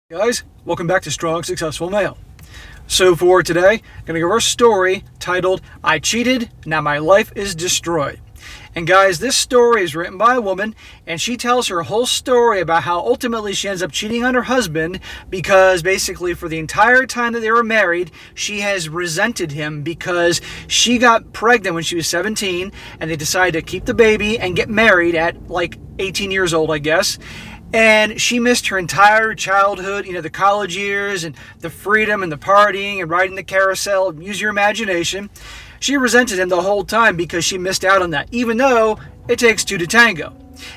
Guys, welcome back to Strong Successful Male. So for today, I'm going to go over a story titled, I Cheated, Now My Life is Destroyed. And guys, this story is written by a woman, and she tells her whole story about how ultimately she ends up cheating on her husband because basically for the entire time that they were married, she has resented him because she got pregnant when she was 17, and they decided to keep the baby and get married at like 18 years old, I guess. And she missed her entire childhood, the college years and the freedom and the partying and riding the carousel. Use your imagination. She resented him the whole time because she missed out on that, even though it takes two to tango.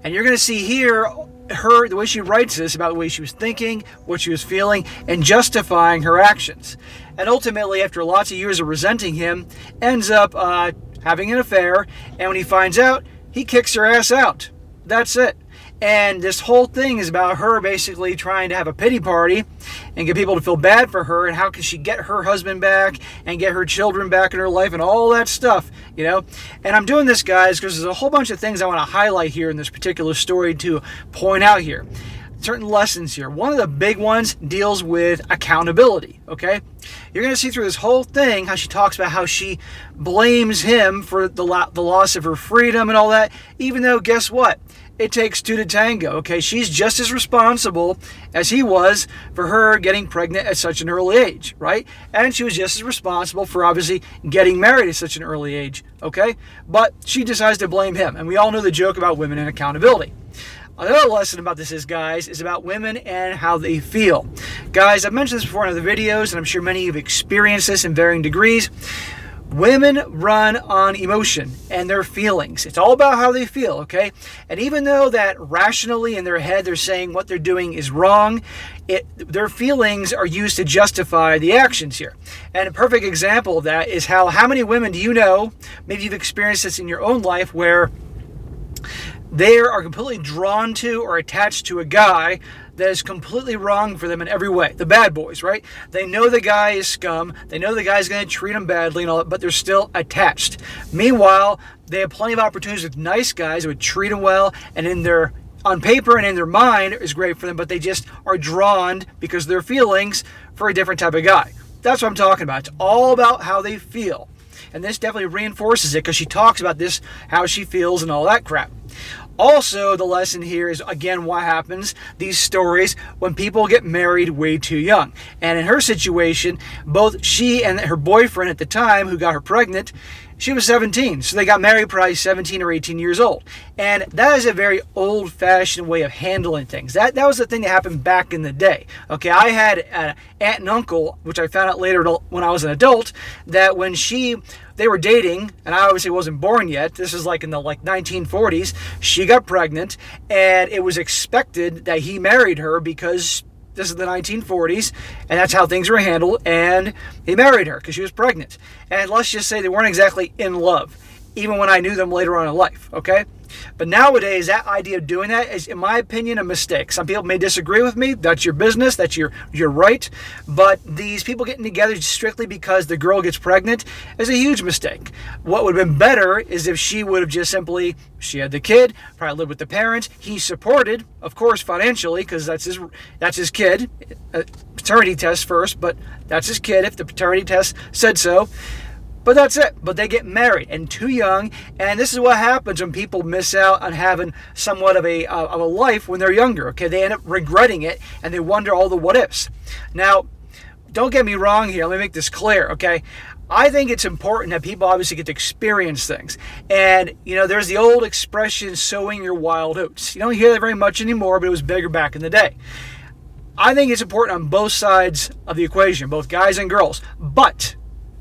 And you're going to see here the way she writes this about the way she was thinking, what she was feeling, and justifying her actions. And ultimately, after lots of years of resenting him, ends up having an affair. And when he finds out, he kicks her ass out. That's it. And this whole thing is about her basically trying to have a pity party and get people to feel bad for her, and how can she get her husband back and get her children back in her life and all that stuff, And I'm doing this, guys, because there's a whole bunch of things I want to highlight here in this particular story to point out here. Certain lessons here. One of the big ones deals with accountability, okay? You're going to see through this whole thing how she talks about how she blames him for the loss of her freedom and all that, even though, guess what? It takes two to tango, okay? She's just as responsible as he was for her getting pregnant at such an early age, right? And she was just as responsible for obviously getting married at such an early age, okay? But she decides to blame him, and we all know the joke about women and accountability. Another lesson about this is, guys, is about women and how they feel. Guys, I've mentioned this before in other videos, and I'm sure many of you have experienced this in varying degrees. Women run on emotion and their feelings. It's all about how they feel, okay? And even though that rationally in their head they're saying what they're doing is wrong, their feelings are used to justify the actions here. And a perfect example of that is how many women do you know, maybe you've experienced this in your own life, where they are completely drawn to or attached to a guy that is completely wrong for them in every way. The bad boys, right? They know the guy is scum. They know the guy's going to treat them badly and all that, but they're still attached. Meanwhile, they have plenty of opportunities with nice guys who would treat them well, and on paper and in their mind is great for them, but they just are drawn because of their feelings for a different type of guy. That's what I'm talking about. It's all about how they feel. And this definitely reinforces it because she talks about this, how she feels and all that crap. Also, the lesson here is, again, what happens, these stories, when people get married way too young. And in her situation, both she and her boyfriend at the time, who got her pregnant, she was 17. So they got married probably 17 or 18 years old. And that is a very old-fashioned way of handling things. That was the thing that happened back in the day. Okay, I had an aunt and uncle, which I found out later when I was an adult, that when they were dating, and I obviously wasn't born yet. This is like in the 1940s. She got pregnant, and it was expected that he married her because this is the 1940s, and that's how things were handled, and he married her because she was pregnant. And let's just say they weren't exactly in love, even when I knew them later on in life, okay? But nowadays, that idea of doing that is, in my opinion, a mistake. Some people may disagree with me. That's your business. That's your right. But these people getting together strictly because the girl gets pregnant is a huge mistake. What would have been better is if she would have just simply, she had the kid, probably lived with the parents. He supported, of course, financially, because that's his kid. Paternity test first, but that's his kid if the paternity test said so. But that's it. But they get married and too young, and this is what happens when people miss out on having somewhat of a life when they're younger. Okay, they end up regretting it, and they wonder all the what ifs. Now, don't get me wrong here. Let me make this clear. Okay, I think it's important that people obviously get to experience things, and there's the old expression, "sowing your wild oats." You don't hear that very much anymore, but it was bigger back in the day. I think it's important on both sides of the equation, both guys and girls, but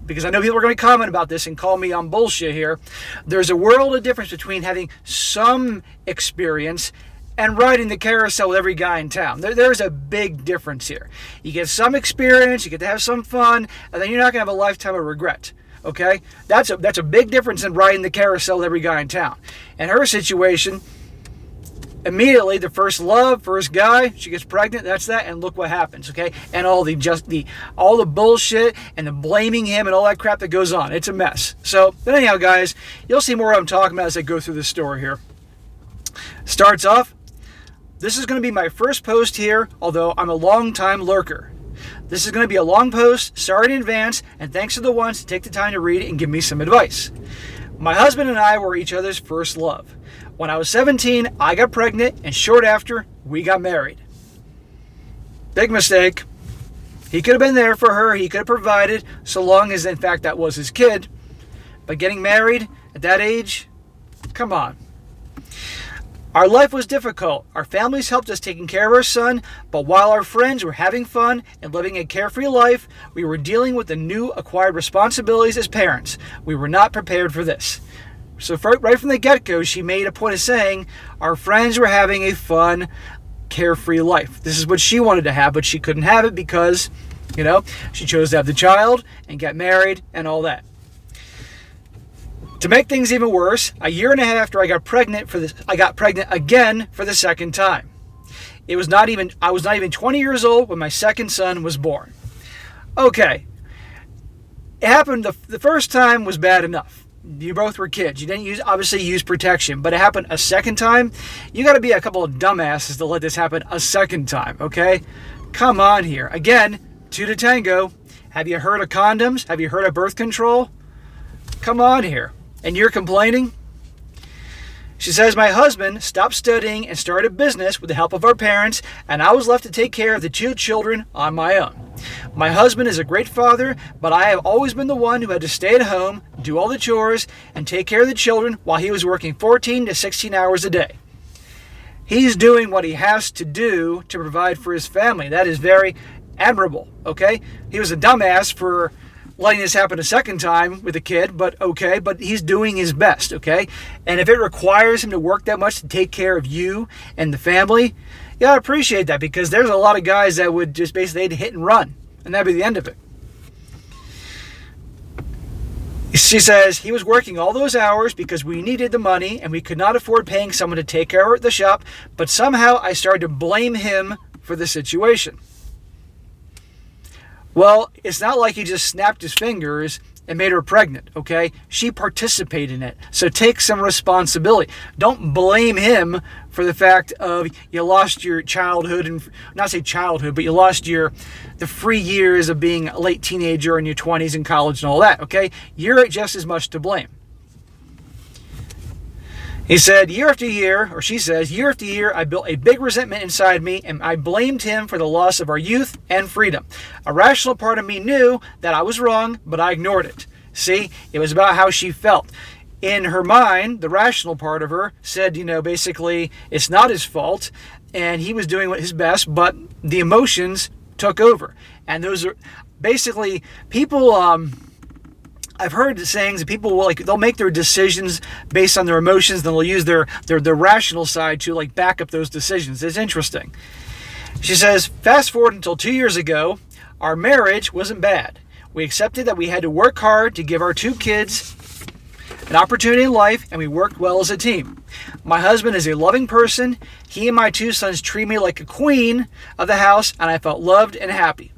because I know people are going to comment about this and call me on bullshit here, there's a world of difference between having some experience and riding the carousel with every guy in town. There's a big difference here. You get some experience, you get to have some fun, and then you're not going to have a lifetime of regret. Okay? That's a big difference in riding the carousel with every guy in town. In her situation, immediately the first love, first guy, she gets pregnant, that's that, and look what happens, okay? And all the bullshit and the blaming him and all that crap that goes on. It's a mess. So, but anyhow, guys, you'll see more what I'm talking about as I go through this story here. Starts off, this is going to be my first post here, although I'm a long-time lurker. This is going to be a long post, sorry in advance, and thanks to the ones who take the time to read it and give me some advice. My husband and I were each other's first love. When I was 17, I got pregnant, and short after, we got married. Big mistake. He could have been there for her, he could have provided, so long as in fact that was his kid. But getting married at that age, come on. Our life was difficult. Our families helped us taking care of our son, but while our friends were having fun and living a carefree life, we were dealing with the new acquired responsibilities as parents. We were not prepared for this. So right from the get-go, she made a point of saying our friends were having a fun, carefree life. This is what she wanted to have, but she couldn't have it because, she chose to have the child and get married and all that. To make things even worse, a year and a half after I got pregnant again for the second time. I was not even 20 years old when my second son was born. Okay. It happened the first time was bad enough. You both were kids. You didn't obviously use protection, but it happened a second time. You got to be a couple of dumbasses to let this happen a second time, okay? Come on here. Again, two to tango. Have you heard of condoms? Have you heard of birth control? Come on here. And you're complaining? She says, my husband stopped studying and started a business with the help of our parents, and I was left to take care of the two children on my own. My husband is a great father, but I have always been the one who had to stay at home, do all the chores, and take care of the children while he was working 14 to 16 hours a day. He's doing what he has to do to provide for his family. That is very admirable, okay? He was a dumbass for letting this happen a second time with a kid, but he's doing his best, okay? And if it requires him to work that much to take care of you and the family, yeah, I appreciate that, because there's a lot of guys that would just basically hit and run, and that'd be the end of it. She says, he was working all those hours because we needed the money and we could not afford paying someone to take care of the shop, but somehow I started to blame him for the situation. Well, it's not like he just snapped his fingers and made her pregnant, okay? She participated in it. So take some responsibility. Don't blame him for the fact of you lost your childhood, and not say childhood, but you lost the free years of being a late teenager in your 20s in college and all that, okay? You're just as much to blame. He said, she says, year after year, I built a big resentment inside me, and I blamed him for the loss of our youth and freedom. A rational part of me knew that I was wrong, but I ignored it. See, it was about how she felt. In her mind, the rational part of her said, basically, it's not his fault, and he was doing his best, but the emotions took over. And those are basically people... I've heard sayings that people will they'll make their decisions based on their emotions, then they'll use their rational side to back up those decisions. It's interesting. She says, fast forward until 2 years ago, our marriage wasn't bad. We accepted that we had to work hard to give our two kids an opportunity in life, and we worked well as a team. My husband is a loving person. He and my two sons treat me like a queen of the house, and I felt loved and happy.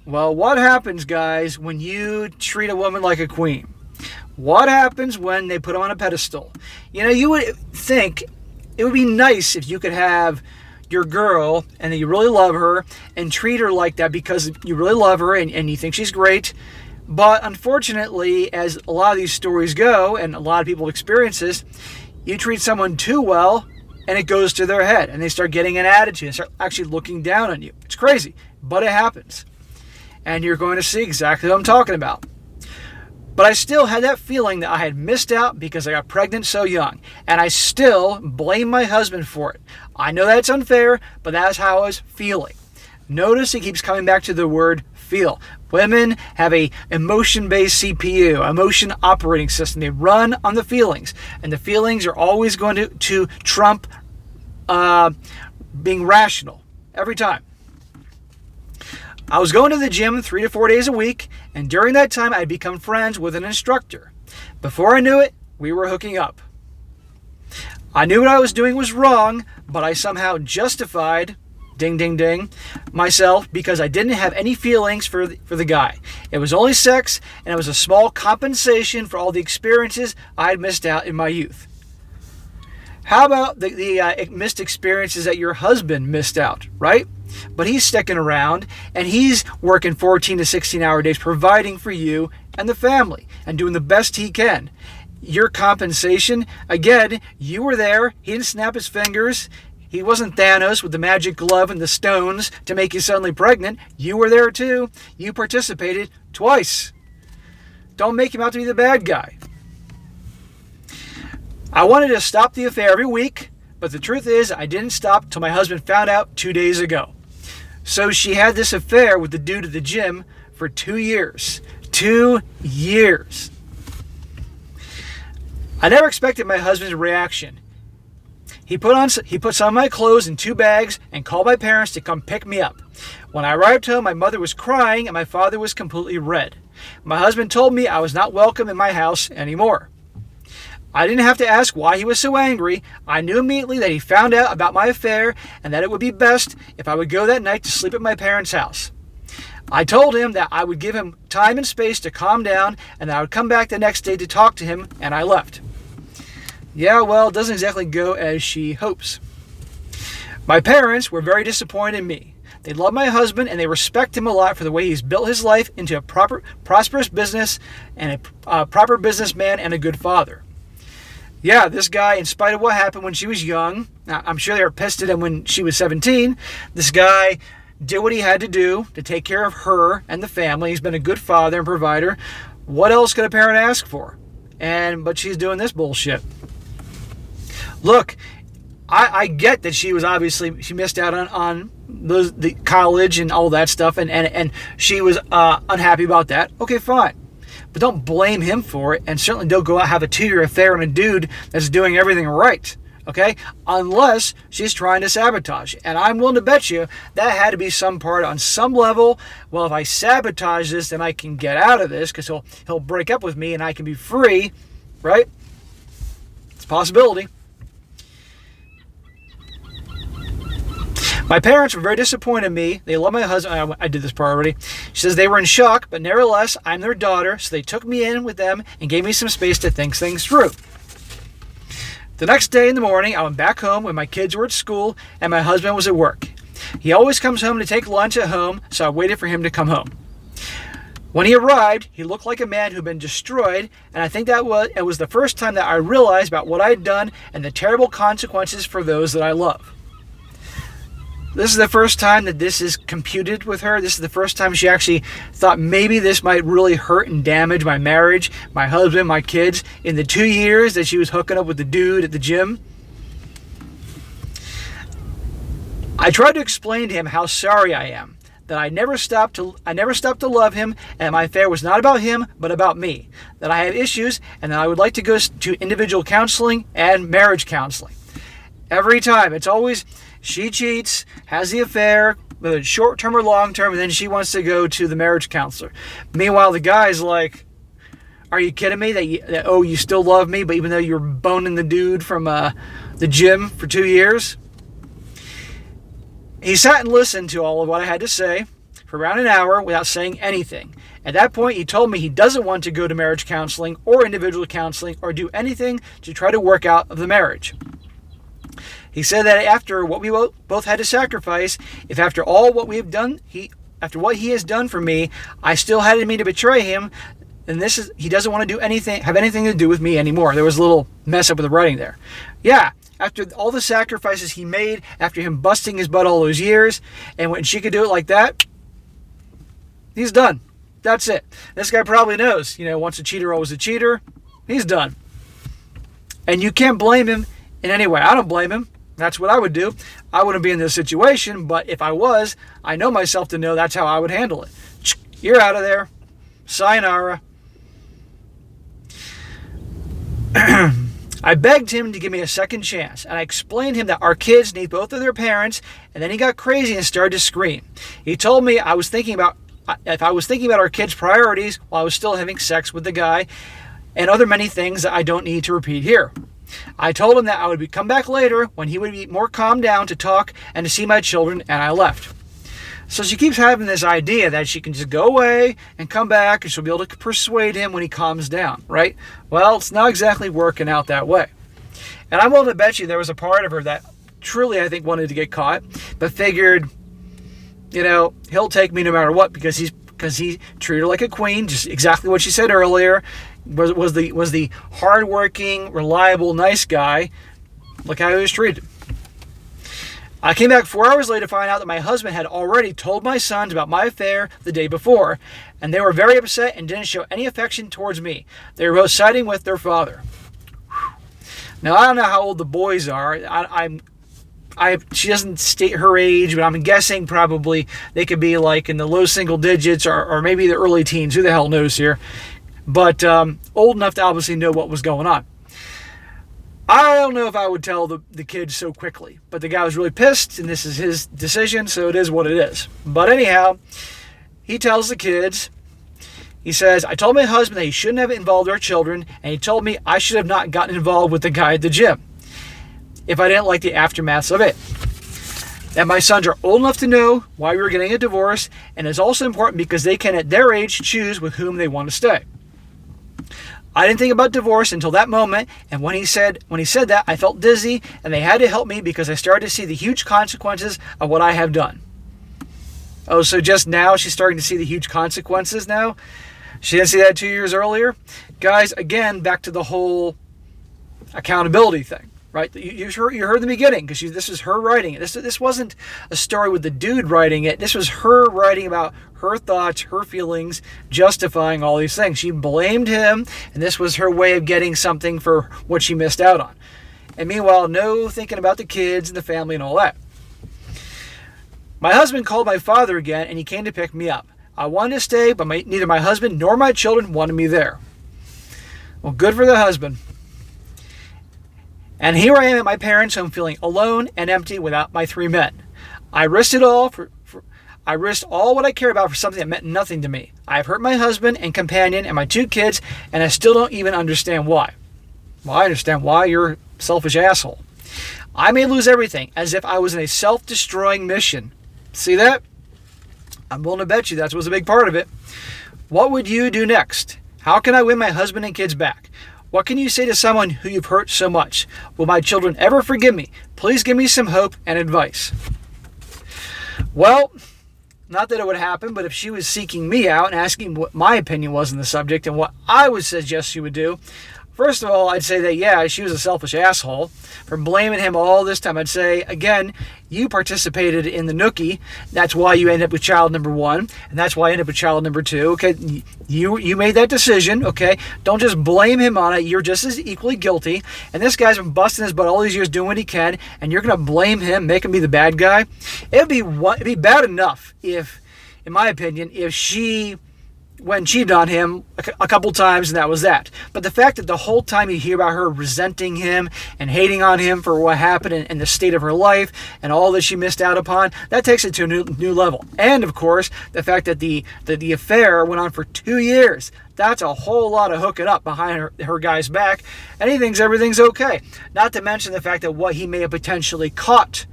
Well, what happens, guys, when you treat a woman like a queen? What happens when they put her on a pedestal? You would think it would be nice if you could have your girl and that you really love her and treat her like that because you really love her and you think she's great. But unfortunately, as a lot of these stories go, and a lot of people experience this, you treat someone too well and it goes to their head and they start getting an attitude and start actually looking down on you. It's crazy, but it happens. And you're going to see exactly what I'm talking about. But I still had that feeling that I had missed out because I got pregnant so young. And I still blame my husband for it. I know that's unfair, but that's how I was feeling. Notice he keeps coming back to the word feel. Women have a emotion-based CPU, emotion operating system. They run on the feelings. And the feelings are always going to trump being rational every time. I was going to the gym 3 to 4 days a week, and during that time, I'd become friends with an instructor. Before I knew it, we were hooking up. I knew what I was doing was wrong, but I somehow justified, ding, ding, ding, myself because I didn't have any feelings for the guy. It was only sex, and it was a small compensation for all the experiences I had missed out in my youth. How about the missed experiences that your husband missed out, right? But he's sticking around and he's working 14 to 16-hour days, providing for you and the family and doing the best he can. Your compensation, again, you were there. He didn't snap his fingers. He wasn't Thanos with the magic glove and the stones to make you suddenly pregnant. You were there too. You participated twice. Don't make him out to be the bad guy. I wanted to stop the affair every week, but the truth is I didn't stop till my husband found out 2 days ago. So she had this affair with the dude at the gym for 2 years. 2 years. I never expected my husband's reaction. He put some of my clothes in 2 bags and called my parents to come pick me up. When I arrived home, my mother was crying and my father was completely red. My husband told me I was not welcome in my house anymore. I didn't have to ask why he was so angry. I knew immediately that he found out about my affair and that it would be best if I would go that night to sleep at my parents' house. I told him that I would give him time and space to calm down and that I would come back the next day to talk to him, and I left. Yeah, well, it doesn't exactly go as she hopes. My parents were very disappointed in me. They love my husband and they respect him a lot for the way he's built his life into a prosperous business and a proper businessman and a good father. Yeah, this guy, in spite of what happened when she was young, I'm sure they were pissed at him when she was 17, this guy did what he had to do to take care of her and the family. He's been a good father and provider. What else could a parent ask for? But she's doing this bullshit. Look, I get that she missed out on the college and all that stuff, and she was unhappy about that. Okay, fine. But don't blame him for it, and certainly don't go out and have a 2-year affair on a dude that's doing everything right, okay? Unless she's trying to sabotage. And I'm willing to bet you that had to be some part on some level. Well, if I sabotage this, then I can get out of this because he'll break up with me and I can be free, right? It's a possibility. My parents were very disappointed in me. They love my husband. I did this part already. She says they were in shock, but nevertheless, I'm their daughter, so they took me in with them and gave me some space to think things through. The next day in the morning, I went back home when my kids were at school and my husband was at work. He always comes home to take lunch at home, so I waited for him to come home. When he arrived, he looked like a man who'd been destroyed, and I think it was the first time that I realized about what I'd done and the terrible consequences for those that I love. This is the first time that this is computed with her. This is the first time she actually thought maybe this might really hurt and damage my marriage, my husband, my kids, in the 2 years that she was hooking up with the dude at the gym. I tried to explain to him how sorry I am, that I never stopped to love him, and my affair was not about him, but about me, that I had issues, and that I would like to go to individual counseling and marriage counseling. Every time, it's always she cheats, has the affair, whether it's short-term or long-term, and then she wants to go to the marriage counselor. Meanwhile, the guy's like, are you kidding me? You still love me, but even though you're boning the dude from the gym for 2 years? He sat and listened to all of what I had to say for around an hour without saying anything. At that point, he told me he doesn't want to go to marriage counseling or individual counseling or do anything to try to work out of the marriage. He said that after what we both had to sacrifice, if after all what we have done, after what he has done for me, I still had it in me to betray him, then he doesn't want to have anything to do with me anymore. There was a little mess up with the writing there. Yeah, after all the sacrifices he made, after him busting his butt all those years, and when she could do it like that, he's done. That's it. This guy probably knows, once a cheater, always a cheater. He's done. And you can't blame him in any way. I don't blame him. That's what I would do. I wouldn't be in this situation, but if I was, I know myself to know that's how I would handle it. You're out of there. Sayonara. I begged him to give me a second chance, and I explained to him that our kids need both of their parents, and then he got crazy and started to scream. He told me if I was thinking about our kids' priorities while I was still having sex with the guy, and other many things that I don't need to repeat here. I told him that I would come back later when he would be more calmed down to talk and to see my children, and I left. So she keeps having this idea that she can just go away and come back and she'll be able to persuade him when he calms down, right? Well, it's not exactly working out that way. And I'm willing to bet you there was a part of her that truly, I think, wanted to get caught, but figured, he'll take me no matter what because he treated her like a queen, just exactly what she said earlier. Was the hardworking, reliable, nice guy. Look how he was treated. I came back 4 hours later to find out that my husband had already told my sons about my affair the day before, and they were very upset and didn't show any affection towards me. They were both siding with their father. Now, I don't know how old the boys are. She doesn't state her age, but I'm guessing probably they could be like in the low single digits or maybe the early teens. Who the hell knows here? But old enough to obviously know what was going on. I don't know if I would tell the kids so quickly, but the guy was really pissed, and this is his decision, so it is what it is. But anyhow, he tells the kids, he says, I told my husband that he shouldn't have involved our children, and he told me I should have not gotten involved with the guy at the gym if I didn't like the aftermaths of it. That my sons are old enough to know why we were getting a divorce, and it's also important because they can at their age choose with whom they want to stay. I didn't think about divorce until that moment, and when he said that, I felt dizzy, and they had to help me because I started to see the huge consequences of what I have done. Oh, so just now she's starting to see the huge consequences now? She didn't see that 2 years earlier? Guys, again, back to the whole accountability thing. Right, you heard the beginning because this was her writing it. This wasn't a story with the dude writing it. This was her writing about her thoughts, her feelings, justifying all these things. She blamed him, and this was her way of getting something for what she missed out on. And meanwhile, no thinking about the kids and the family and all that. My husband called my father again, and he came to pick me up. I wanted to stay, but neither my husband nor my children wanted me there. Well, good for the husband. And here I am at my parents' home feeling alone and empty without my 3 men. I risked it all I risked all what I care about for something that meant nothing to me. I've hurt my husband and companion and my 2 kids, and I still don't even understand why. Well, I understand why. You're a selfish asshole. I may lose everything, as if I was in a self-destroying mission. See that? I'm willing to bet you that was a big part of it. What would you do next? How can I win my husband and kids back? What can you say to someone who you've hurt so much? Will my children ever forgive me? Please give me some hope and advice. Well, not that it would happen, but if she was seeking me out and asking what my opinion was on the subject and what I would suggest she would do, first of all, I'd say that, yeah, she was a selfish asshole for blaming him all this time. I'd say, again, you participated in the nookie. That's why you ended up with child number 1, and that's why I ended up with child number 2. Okay, you made that decision, okay? Don't just blame him on it. You're just as equally guilty. And this guy's been busting his butt all these years doing what he can, and you're going to blame him, make him be the bad guy? It'd be bad enough if, in my opinion, if she went and cheated on him a couple times and that was that. But the fact that the whole time you hear about her resenting him and hating on him for what happened and the state of her life and all that she missed out upon, that takes it to a new level. And of course, the fact that the affair went on for 2 years, that's a whole lot of hooking up behind her guy's back, and he thinks everything's okay. Not to mention the fact that what he may have potentially caught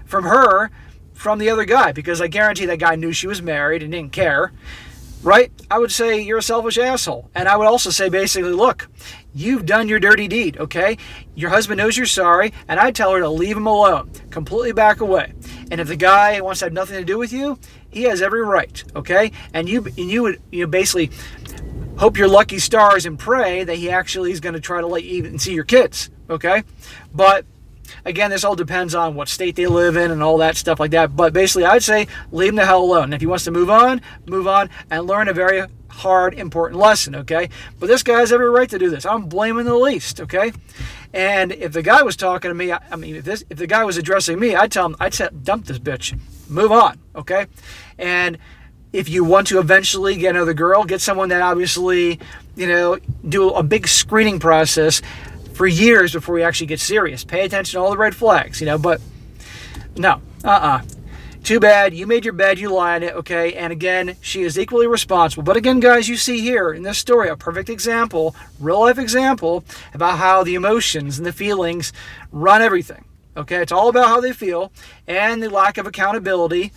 from her from the other guy, because I guarantee that guy knew she was married and didn't care. Right? I would say you're a selfish asshole. And I would also say basically, look, you've done your dirty deed, okay? Your husband knows you're sorry, and I'd tell her to leave him alone. Completely back away. And if the guy wants to have nothing to do with you, he has every right, okay? And you would basically hope your lucky stars and pray that he actually is going to try to let you even see your kids, okay? But again, this all depends on what state they live in and all that stuff like that. But basically, I'd say leave him the hell alone. And if he wants to move on and learn a very hard, important lesson, okay? But this guy has every right to do this. I'm blaming the least, okay? And if the guy was talking to me, if the guy was addressing me, I'd tell him, I'd say, dump this bitch. Move on, okay? And if you want to eventually get another girl, get someone that obviously, do a big screening process for years before we actually get serious. Pay attention to all the red flags, but no, Too bad. You made your bed, you lie on it, okay? And again, she is equally responsible. But again, guys, you see here in this story a perfect example, real life example, about how the emotions and the feelings run everything, okay? It's all about how they feel and the lack of accountability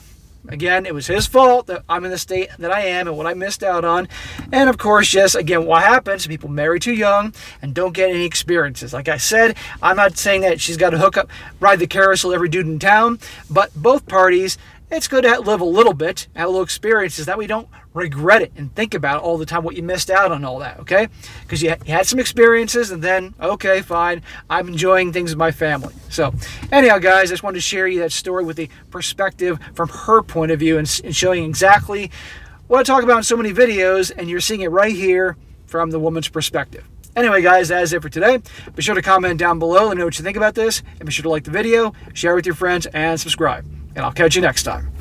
Again, it was his fault that I'm in the state that I am and what I missed out on. And of course, just again, what happens, people marry too young and don't get any experiences. Like I said, I'm not saying that she's got to hook up, ride the carousel every dude in town, but both parties, it's good to live a little bit, have a little experiences, that we don't regret it and think about all the time what you missed out on all that, okay? Because you had some experiences and then, okay, fine, I'm enjoying things with my family. So anyhow, guys, I just wanted to share you that story with the perspective from her point of view and showing exactly what I talk about in so many videos, and you're seeing it right here from the woman's perspective. Anyway, guys, that is it for today. Be sure to comment down below. Let me know what you think about this. And be sure to like the video, share with your friends, and subscribe. And I'll catch you next time.